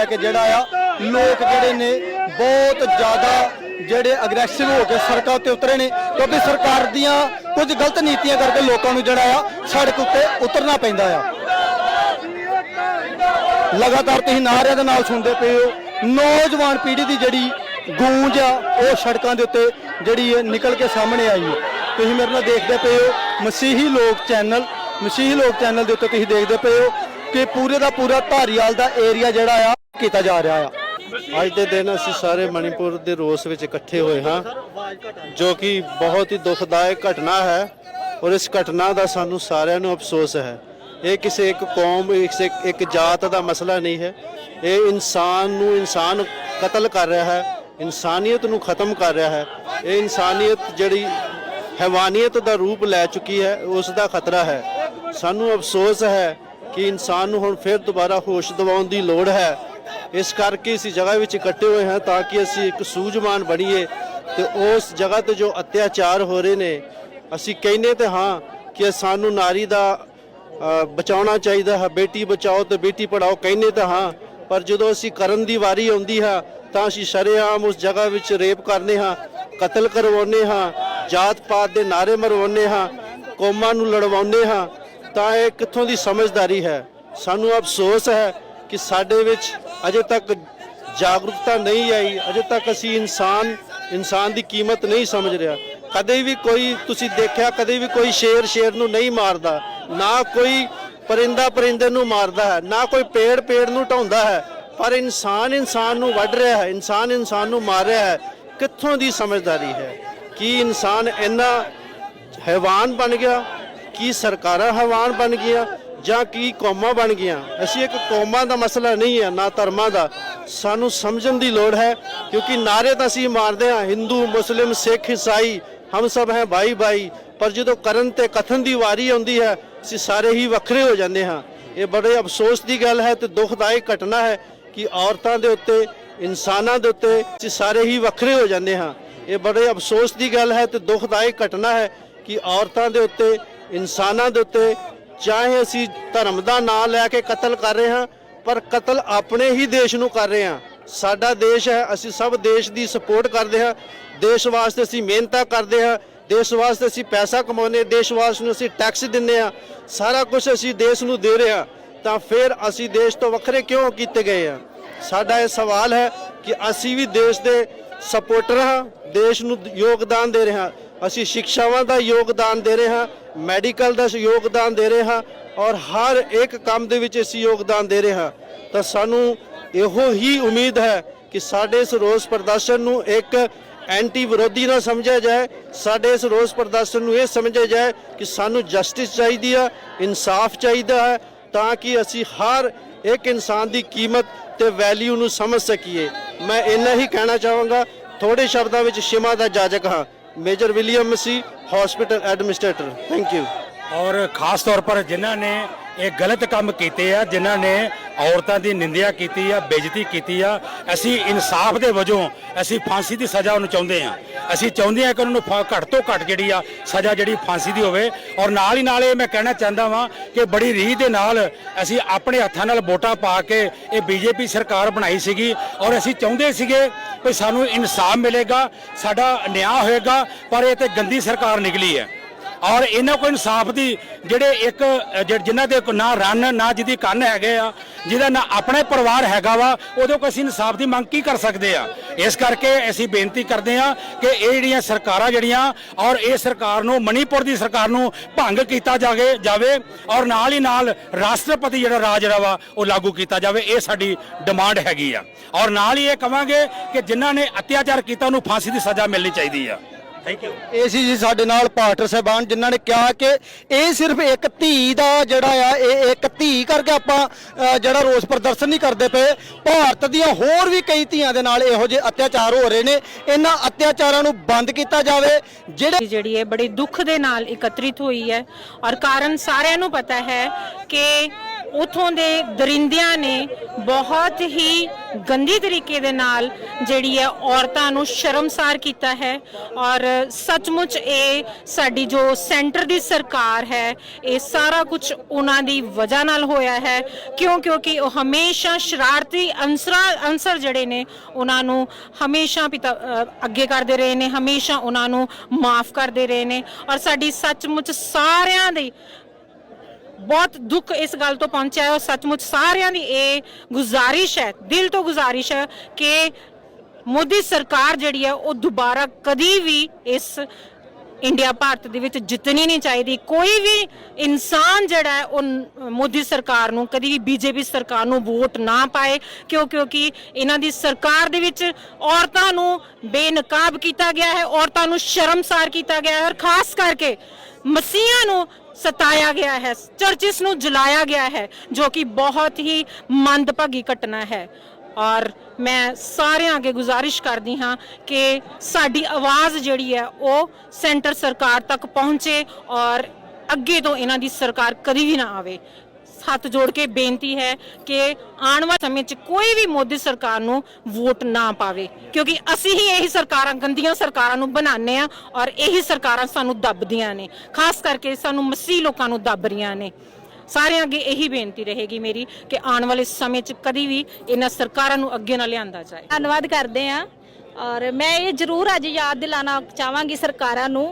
कि जिहड़ा आ लोग जिहड़े ने बहुत ज़्यादा जिहड़े अग्रैसिव हो के सड़कों ते उतरे ने, क्योंकि सरकार दियां कुछ गलत नीतियां करके लोगों नूं जिहड़ा आ सड़क उत्ते उतरना पैंदा आ। लगातार तुसीं नारिਆਂ ਦੇ ਨਾਲ सुनते पे हो, नौजवान पीढ़ी की जिहड़ी गूंज आ वो सड़कों के उत्ते जिहड़ी निकल के सामने आई है। तुसीं मेरे नाल देखते पे हो मसीही लोक चैनल के उत्ते तुसीं देखते पे हो कि पूरे का पूरा धारीवाल का एरिया जिहड़ा आ कीता जा रहा है। ਅੱਜ ਦੇ ਦਿਨ ਅਸੀਂ ਸਾਰੇ ਮਣੀਪੁਰ ਦੇ ਰੋਸ ਵਿੱਚ ਇਕੱਠੇ ਹੋਏ ਹਾਂ, ਜੋ ਕਿ ਬਹੁਤ ਹੀ ਦੁਖਦਾਇਕ ਘਟਨਾ ਹੈ ਔਰ ਇਸ ਘਟਨਾ ਦਾ ਸਾਨੂੰ ਸਾਰਿਆਂ ਨੂੰ ਅਫਸੋਸ ਹੈ। ਇਹ ਕਿਸੇ ਇੱਕ ਕੌਮ ਇੱਕ ਜਾਤ ਦਾ ਮਸਲਾ ਨਹੀਂ ਹੈ, ਇਹ ਇਨਸਾਨ ਕਤਲ ਕਰ ਰਿਹਾ ਹੈ, ਇਨਸਾਨੀਅਤ ਨੂੰ ਖਤਮ ਕਰ ਰਿਹਾ ਹੈ। ਇਹ ਇਨਸਾਨੀਅਤ ਜਿਹੜੀ ਹੈਵਾਨੀਅਤ ਦਾ ਰੂਪ ਲੈ ਚੁੱਕੀ ਹੈ ਉਸ ਦਾ ਖਤਰਾ ਹੈ। ਸਾਨੂੰ ਅਫਸੋਸ ਹੈ ਕਿ ਇਨਸਾਨ ਨੂੰ ਹੁਣ ਫਿਰ ਦੁਬਾਰਾ ਹੋਸ਼ ਦਿਵਾਉਣ ਦੀ ਲੋੜ ਹੈ। इस करके इस जगह में इकट्ठे हुए हैं ताकि असी एक सूझमान बनीए तो उस जगह तो जो अत्याचार हो रहे ने असी कहने तो हाँ कि सानू नारी का बचाना चाहिए है, बेटी बचाओ तो बेटी पढ़ाओ कहने तो हाँ, पर जो असी करन दी वारी आउंदी है तो असी शरेआम उस जगह में रेप करने हाँ, कतल करवाने हाँ, जात पात के नारे मरवाने हाँ, कौमां नू लड़वाने हाँ, तो यह कित्थों की समझदारी है। सानू अफसोस है कि साडे विच अजे तक जागरूकता नहीं आई, अजे तक असी इंसान की कीमत नहीं समझ रहा। कदे भी कोई तुसी देखा कदे भी कोई शेर नू नहीं मारदा, ना कोई परिंदे नू मारदा है, ना कोई पेड़ नू ढाउंदा है, पर इंसान नू वढ रहा है, इंसान नू मार रहा है। कित्थों दी समझदारी है कि इंसान इन्ना हैवान बन गया, कि सरकारां हैवान बन गया ਜਾਂ ਕੀ ਕੌਮਾਂ ਬਣ ਗਈਆਂ। ਅਸੀਂ ਇੱਕ ਕੌਮਾਂ ਦਾ ਮਸਲਾ ਨਹੀਂ ਹੈ, ਨਾ ਧਰਮਾਂ ਦਾ। ਸਾਨੂੰ ਸਮਝਣ ਦੀ ਲੋੜ ਹੈ ਕਿਉਂਕਿ ਨਾਰੇ ਤਾਂ ਅਸੀਂ ਮਾਰਦੇ ਹਾਂ ਹਿੰਦੂ ਮੁਸਲਿਮ ਸਿੱਖ ਈਸਾਈ ਹਮ ਸਭ ਹੈ ਭਾਈ ਭਾਈ, ਪਰ ਜਦੋਂ ਕਰਨ ਤੇ ਕਥਨ ਦੀ ਵਾਰੀ ਆਉਂਦੀ ਹੈ ਅਸੀਂ ਸਾਰੇ ਹੀ ਵੱਖਰੇ ਹੋ ਜਾਂਦੇ ਹਾਂ। ਇਹ ਬੜੇ ਅਫਸੋਸ ਦੀ ਗੱਲ ਹੈ ਤੇ ਦੁਖਦਾਇਕ ਘਟਨਾ ਹੈ ਕਿ ਔਰਤਾਂ ਦੇ ਉੱਤੇ ਇਨਸਾਨਾਂ ਦੇ ਉੱਤੇ ਅਸੀਂ ਸਾਰੇ ਹੀ ਵੱਖਰੇ ਹੋ ਜਾਂਦੇ ਹਾਂ। ਇਹ ਬੜੇ ਅਫਸੋਸ ਦੀ ਗੱਲ ਹੈ ਤੇ ਦੁਖਦਾਇਕ ਘਟਨਾ ਹੈ ਕਿ ਔਰਤਾਂ ਦੇ ਉੱਤੇ ਇਨਸਾਨਾਂ ਦੇ ਉੱਤੇ चाहे असी धर्म का नाम लैके कतल कर रहे हैं, पर कतल अपने ही देश नूं कर रहे हैं। साडा देश है, असी सब देश की सपोर्ट करते हैं, देश वास्ते असी मेहनत करते हैं, देश वास्ते असी पैसा कमाने, देश वास्ते असी टैक्स दिंदे हैं, सारा कुछ असी देश नूं दे रहे हैं, तो फिर असी देश तो वखरे क्यों किए गए हैं। साडा ये सवाल है कि असी भी देश के सपोर्टर हाँ, देश नूं योगदान दे रहे हैं, असी शिक्षावां का योगदान दे रहे हैं, मैडिकल का योगदान दे रहे हैं और हर एक काम दे विच असी योगदान दे रहे हैं। तो सानू इहो ही उम्मीद है कि साडे इस रोस प्रदर्शन नू एक एंटी विरोधी ना समझा जाए, साडे इस रोस प्रदर्शन नू ये समझा जाए कि सानू जस्टिस चाहिए है, इंसाफ चाहिए है, ताकि असी हर एक इंसान की कीमत ते वैल्यू नू समझ सकीए। मैं इन्ना ही कहना चाहूँगा। थोड़े शब्दों में क्षमा का जाजक हाँ। Major William Masih, hospital administrator. Thank you. और खास तौर पर जिन्हों ने ये गलत काम किए आ, जिन्हों ने औरतों की निंदिया की है, बेइज्जती की है, असी इंसाफ के वजों असी फांसी की सज़ा उन्होंने चाहते हैं। असी चाहते हैं कि उन्होंने घट तो घट जी सज़ा जी फांसी की होवे। और नाल ही नाल मैं कहना चाहता वा कि बड़ी रीह के नाल असी अपने हत्थां नाल वोटां पा के ये बीजेपी सरकार बनाई सीगी और असी चाहते सीगे कि सानू इंसाफ मिलेगा, साडा न्याय होएगा, पर ये तो गंदी सरकार निकली है। और इन्हों को इंसाफ की जोड़े एक जिन्हों के ना रन ना जिदी कन्न है, जिदा ना अपने परिवार हैगा वा, उदों को असीं इंसाफ की मंग की कर सकते हैं। इस करके असीं बेनती करते हैं कि ये जिहड़ियां सरकारां जिहड़ियां और ये सरकार नूं मणिपुर की सरकार नूं भंग कीता जावे और नाल ही नाल राष्ट्रपति जिहड़ा राज जिहड़ा वा वो लागू कीता जावे। ये साडी डिमांड हैगी आ। और नाल ही ये कहांगे कि जिन्हां ने अत्याचार कीता उन्होंने फांसी की सज़ा मिलनी चाहिए है। Thank you. ਇਹ ਸੀ ਜੀ ਸਾਡੇ ਨਾਲ ਪਾਸਟਰ ਸਾਹਿਬਾਨ ਜਿਨ੍ਹਾਂ ਨੇ ਕਿਹਾ ਕਿ ਇਹ ਸਿਰਫ ਇੱਕ ਧੀ ਦਾ ਜਿਹੜਾ ਆ ਇਹ ਇੱਕ ਧੀ ਕਰਕੇ ਆਪਾਂ ਜਿਹੜਾ ਰੋਸ ਪ੍ਰਦਰਸ਼ਨ ਨਹੀਂ ਕਰਦੇ ਪਏ। ਭਾਰਤ ਦੀਆਂ ਹੋਰ ਵੀ ਕਈ ਧੀਆਂ ਦੇ ਨਾਲ ਇਹੋ ਜਿਹੇ ਅਤਿਆਚਾਰ ਹੋ ਰਹੇ ਨੇ। ਇਹਨਾਂ ਅਤਿਆਚਾਰਾਂ ਨੂੰ ਬੰਦ ਕੀਤਾ ਜਾਵੇ। ਜਿਹੜੀ ਹੈ ਬੜੇ ਦੁੱਖ ਦੇ ਨਾਲ ਇਕੱਤਰਿਤ ਹੋਈ ਹੈ ਔਰ ਕਾਰਨ ਸਾਰਿਆਂ ਨੂੰ ਪਤਾ ਹੈ ਕਿ ਉਥੋਂ ਦੇ ਦਰਿੰਦਿਆਂ ਨੇ ਬਹੁਤ ਹੀ ਗੰਦੀ ਤਰੀਕੇ ਦੇ ਨਾਲ ਜਿਹੜੀ ਹੈ ਔਰਤਾਂ ਨੂੰ ਸ਼ਰਮਸਾਰ ਕੀਤਾ ਹੈ। ਔਰ ਸੱਚਮੁੱਚ ਇਹ ਸਾਡੀ ਜੋ ਸੈਂਟਰ ਦੀ ਸਰਕਾਰ ਹੈ, ਇਹ ਸਾਰਾ ਕੁਝ ਉਹਨਾਂ ਦੀ ਵਜ੍ਹਾ ਨਾਲ ਹੋਇਆ ਹੈ। ਕਿਉਂਕਿ ਉਹ ਹਮੇਸ਼ਾ ਸ਼ਰਾਰਤੀ ਅੰਸਰ ਜਿਹੜੇ ਨੇ ਉਹਨਾਂ ਨੂੰ ਹਮੇਸ਼ਾ ਅੱਗੇ ਕਰਦੇ ਰਹੇ ਨੇ, ਹਮੇਸ਼ਾ ਉਹਨਾਂ ਨੂੰ ਮਾਫ ਕਰਦੇ ਰਹੇ ਨੇ। ਔਰ ਸਾਡੀ ਸੱਚਮੁੱਚ ਸਾਰਿਆਂ ਦੀ बहुत दुख इस गल तो पहुंचा है और सचमुच सारियां दी ये गुजारिश है, दिल तो गुजारिश है कि मोदी सरकार जिहड़ी है वो दोबारा कदी भी इस इंडिया भारत दे विच जितनी नहीं चाहिए। कोई भी इंसान जिहड़ा है वो मोदी सरकार नूं कदी भी बीजेपी सरकार नूं वोट ना पाए, क्योंकि इन्हां दी सरकार दे विच औरतां नूं बेनकाब कीता गया है, औरतां नूं शर्मसार कीता गया है और खास करके मसीहां नूं सताया गया है, चर्चिस नूं जलाया गया है, जो कि बहुत ही मंदभागी घटना है। और मैं सारे अगे गुजारिश करती हाँ कि साडी आवाज़ जिहड़ी है वो सेंटर सरकार तक पहुँचे और अगे तो इन्हां दी सरकार कदी भी ना आवे। हथ जोड़ के बेनती है कि आने वाले समय च कोई भी मोदी सरकार नूं वोट ना पावे, क्योंकि असी ही यही सरकारां गंदियां सरकारां नूं बनाने आ और यही सरकारां सानूं दबदियां ने, खास करके सानूं मसीह लोकां नूं दब रहियां ने। सारे अगे यही बेनती रहेगी मेरी कि आने वाले समय च कदी भी इन्हां सरकारां नूं अगे ना लिआंदा जाए। धन्नवाद करते हैं। और मैं ये जरूर अज याद दिलाना चाहांगी सरकारां नूं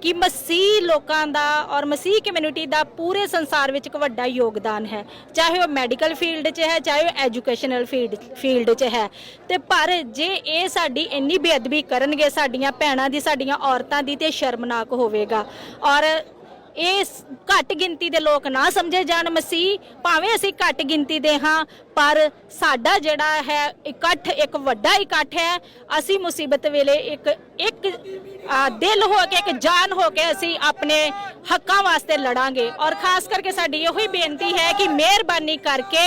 कि मसीह लोकां दा और मसीह कम्यूनिटी दा पूरे संसार विच एक वड्डा योगदान है, चाहे वो मैडिकल फील्ड च है, चाहे वो एजुकेशनल फील्ड च है। ते पर जे ये साडी इन्नी बेअदबी करनगे साडियां भैणां दी, साडियां औरतां दी, ते शर्मनाक होवेगा। और ये घट गिनती दे लोग ना समझे जान मसीह, भावें असीं घट गिनती दे हाँ, पर साडा जिहड़ा है इकट्ठ एक वड्डा इकट्ठ है। असीं मुसीबत वेले एक दिल हो के, एक जान हो के असीं अपने हक्कां वास्ते लड़ांगे। और खास करके साडी यही बेनती है कि मेहरबानी करके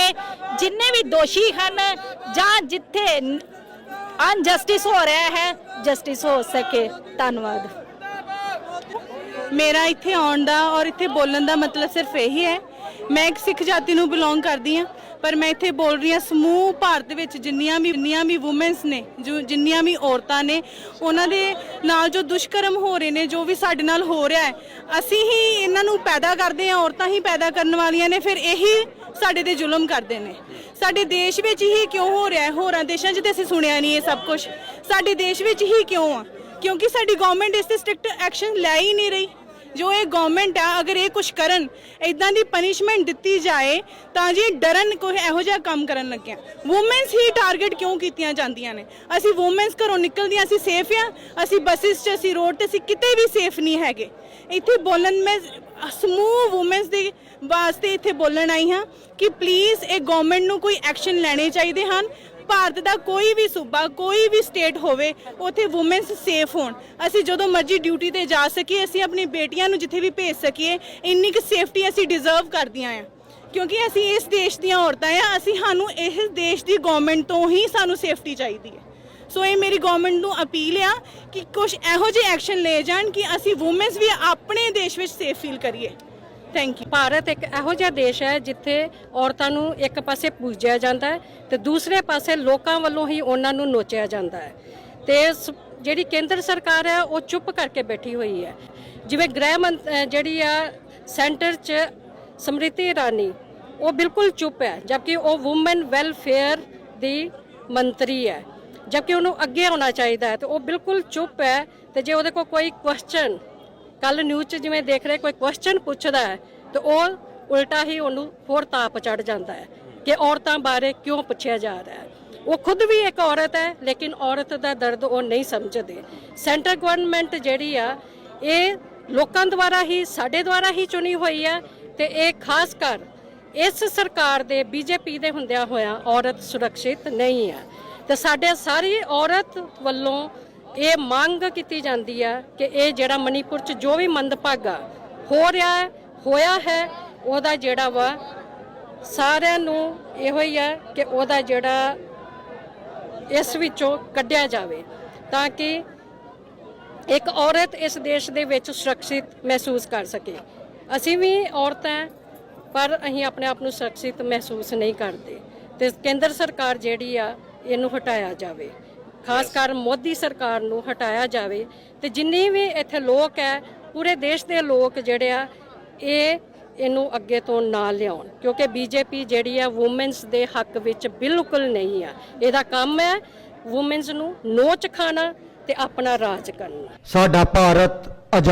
जिन्ने भी दोषी हैं जां जिथे अनजस्टिस हो रहा है, जस्टिस हो सके। धन्नवाद। मेरा इत्थे आउण दा और इत्थे बोलण दा मतलब सिर्फ यही है, मैं एक सिख जाति नूं बिलोंग करदी हाँ, पर मैं इत्थे बोल रही हाँ समूह भारत विच जिन्नियां भी वूमेंस ने, जो जिन्नियां भी औरतां ने, उन्हां दे नाल जो दुष्कर्म हो रहे ने, जो भी साडे नाल हो रहा है, असीं ही इन्हां नूं पैदा करदे हां, औरतां ही पैदा करन वालियां ने, फिर यही साडे ते जुल्म करदे ने। साडे देश विच ही क्यों हो रहा है? होरां देशां 'च ते असीं सुणिया नहीं ये सब कुछ, साडे देश विच ही क्यों आ? क्योंकि साडी गवर्नमेंट इस ते स्ट्रिक्ट एक्शन लै ही नहीं रही। जो ये गवर्नमेंट है अगर ये कुछ करन, इदां दी पनिशमेंट दित्ती जाए तां जी डरन कोई इहो जिहा काम करन लगे। वूमेंस ही टारगेट क्यों कीतियां जांदियां ने? असीं वूमेंस घरों निकलदियां असीं सेफ आ, असीं बसिस च, असीं रोड ते, असीं किते भी सेफ नहीं हैगे। इत्थे बोलन मैं समूह वूमेंस दे वास्ते इत्थे बोलन आई हाँ कि प्लीज़ ये गवर्नमेंट नूं कोई एक्शन लैणे चाहीदे हन। भारत का कोई भी सूबा, कोई भी स्टेट होवे, उत्थे वूमेंस सेफ होण, असीं जदों मर्जी ड्यूटी ते जा सकीए, असीं अपनी बेटियां नूं जिथे भी भेज सकीए, इन्नी क सेफ्टी असीं डिजर्व करदियां हैं, क्योंकि असीं इस देश दीयां औरतां आ। असीं सानूं इस देश दी गवर्नमेंट तो ही सानूं सेफ्टी चाहिदी है। सो ये मेरी गवर्नमेंट नूं अपील आ कि कुछ इहो जिहे एक्शन ले जाण कि असीं वूमेंस भी अपने देश विच सेफ फील करिए। Thank you. भारत एक ਇਹੋ ਜਿਹਾ ਦੇਸ਼ ਹੈ ਜਿੱਥੇ ਔਰਤਾਂ ਨੂੰ ਇੱਕ ਪਾਸੇ ਪੂਜਿਆ ਜਾਂਦਾ ਹੈ ਤੇ ਦੂਸਰੇ ਪਾਸੇ ਲੋਕਾਂ ਵੱਲੋਂ ਹੀ ਉਹਨਾਂ ਨੂੰ ਨੋਚਿਆ ਜਾਂਦਾ ਹੈ। ਤੇ ਜਿਹੜੀ ਕੇਂਦਰ ਸਰਕਾਰ ਹੈ ਉਹ ਚੁੱਪ ਕਰਕੇ ਬੈਠੀ ਹੋਈ ਹੈ। ਜਿਵੇਂ ਗ੍ਰਹਿ ਜਿਹੜੀ ਆ ਸੈਂਟਰ 'ਚ ਸਮ੍ਰਿਤੀ ਇਰਾਨੀ, ਉਹ ਬਿਲਕੁਲ ਚੁੱਪ ਹੈ, ਜਦਕਿ ਉਹ ਵੂਮਨ ਵੈਲਫੇਅਰ ਦੀ ਮੰਤਰੀ ਹੈ, ਜਦਕਿ ਉਹਨੂੰ ਅੱਗੇ ਆਉਣਾ ਚਾਹੀਦਾ ਹੈ, ਤੇ ਉਹ ਬਿਲਕੁਲ ਚੁੱਪ ਹੈ। ਤੇ ਜੇ ਉਹਦੇ ਕੋਲ ਕੋਈ ਕੁਐਸਚਨ, ਕੱਲ ਨਿਊਜ਼ 'ਚ ਜਿਵੇਂ ਦੇਖ ਰਹੇ, ਕੋਈ ਕੁਐਸਚਨ ਪੁੱਛਦਾ ਹੈ ਤੇ ਉਹ ਉਲਟਾ ਹੀ ਉਹਨੂੰ ਹੋਰ ਤਾਪ ਚੜ ਜਾਂਦਾ ਹੈ ਕਿ ਔਰਤਾਂ ਬਾਰੇ ਕਿਉਂ ਪੁੱਛਿਆ ਜਾ ਰਿਹਾ ਹੈ। ਉਹ ਖੁਦ ਵੀ ਇੱਕ ਔਰਤ ਹੈ, ਲੇਕਿਨ ਔਰਤ ਦਾ ਦਰਦ ਉਹ ਨਹੀਂ ਸਮਝਦੇ। ਸੈਂਟਰ ਗਵਰਨਮੈਂਟ ਜਿਹੜੀ ਆ ਇਹ ਲੋਕਾਂ ਦੁਆਰਾ ਹੀ, ਸਾਡੇ ਦੁਆਰਾ ਹੀ ਚੁਣੀ ਹੋਈ ਹੈ, ਤੇ ਇਹ ਖਾਸ ਕਰ ਇਸ ਸਰਕਾਰ ਦੇ ਬੀਜੇਪੀ ਦੇ ਹੁੰਦਿਆਂ ਹੋਇਆਂ ਔਰਤ ਸੁਰੱਖਿਅਤ ਨਹੀਂ ਹੈ। ਤੇ ਸਾਡੇ ਸਾਰੀ ਔਰਤ ਵੱਲੋਂ ਇਹ ਮੰਗ ਕੀਤੀ ਜਾਂਦੀ ਹੈ ਕਿ ਇਹ ਜਿਹੜਾ ਮਨੀਪੁਰ 'ਚ ਜੋ ਵੀ ਮੰਦਭਾਗਾ ਹੋ ਰਿਹਾ ਹੈ, ਹੋਇਆ ਹੈ, ਉਹਦਾ ਜਿਹੜਾ ਵਾ ਸਾਰਿਆਂ ਨੂੰ ਇਹੋ ਹੀ ਹੈ ਕਿ ਉਹਦਾ ਜਿਹੜਾ ਇਸ ਵਿੱਚੋਂ ਕੱਢਿਆ ਜਾਵੇ, ਤਾਂ ਕਿ ਇੱਕ ਔਰਤ ਇਸ ਦੇਸ਼ ਦੇ ਵਿੱਚ ਸੁਰੱਖਿਅਤ ਮਹਿਸੂਸ ਕਰ ਸਕੇ। ਅਸੀਂ ਵੀ ਔਰਤਾਂ, ਪਰ ਅਸੀਂ ਆਪਣੇ ਆਪ ਨੂੰ ਸੁਰੱਖਿਅਤ ਮਹਿਸੂਸ ਨਹੀਂ ਕਰਦੇ ਤੇ ਕੇਂਦਰ ਸਰਕਾਰ ਜਿਹੜੀ ਆ ਇਹਨੂੰ ਹਟਾਇਆ ਜਾਵੇ, ਖਾਸ ਕਰ ਮੋਦੀ ਸਰਕਾਰ ਨੂੰ ਹਟਾਇਆ ਜਾਵੇ ਤੇ ਜਿੰਨੇ ਵੀ ਇੱਥੇ ਲੋਕ ਹੈ ਪੂਰੇ ਦੇਸ਼ ਦੇ ਲੋਕ ਜਿਹੜੇ ਆ ਇਹਨੂੰ ਅੱਗੇ ਤੋਂ ਨਾ ਲਿਆਉਣ, ਕਿਉਂਕਿ ਬੀਜੇਪੀ ਜਿਹੜੀ ਆ ਵੂਮਨਸ ਦੇ ਹੱਕ ਵਿੱਚ ਬਿਲਕੁਲ ਨਹੀਂ ਆ। ਇਹਦਾ ਕੰਮ ਹੈ ਵੂਮਨਸ ਨੂੰ ਨੋਚ ਖਾਣਾ ਤੇ ਆਪਣਾ ਰਾਜ ਕਰਨਾ। ਸਾਡਾ ਭਾਰਤ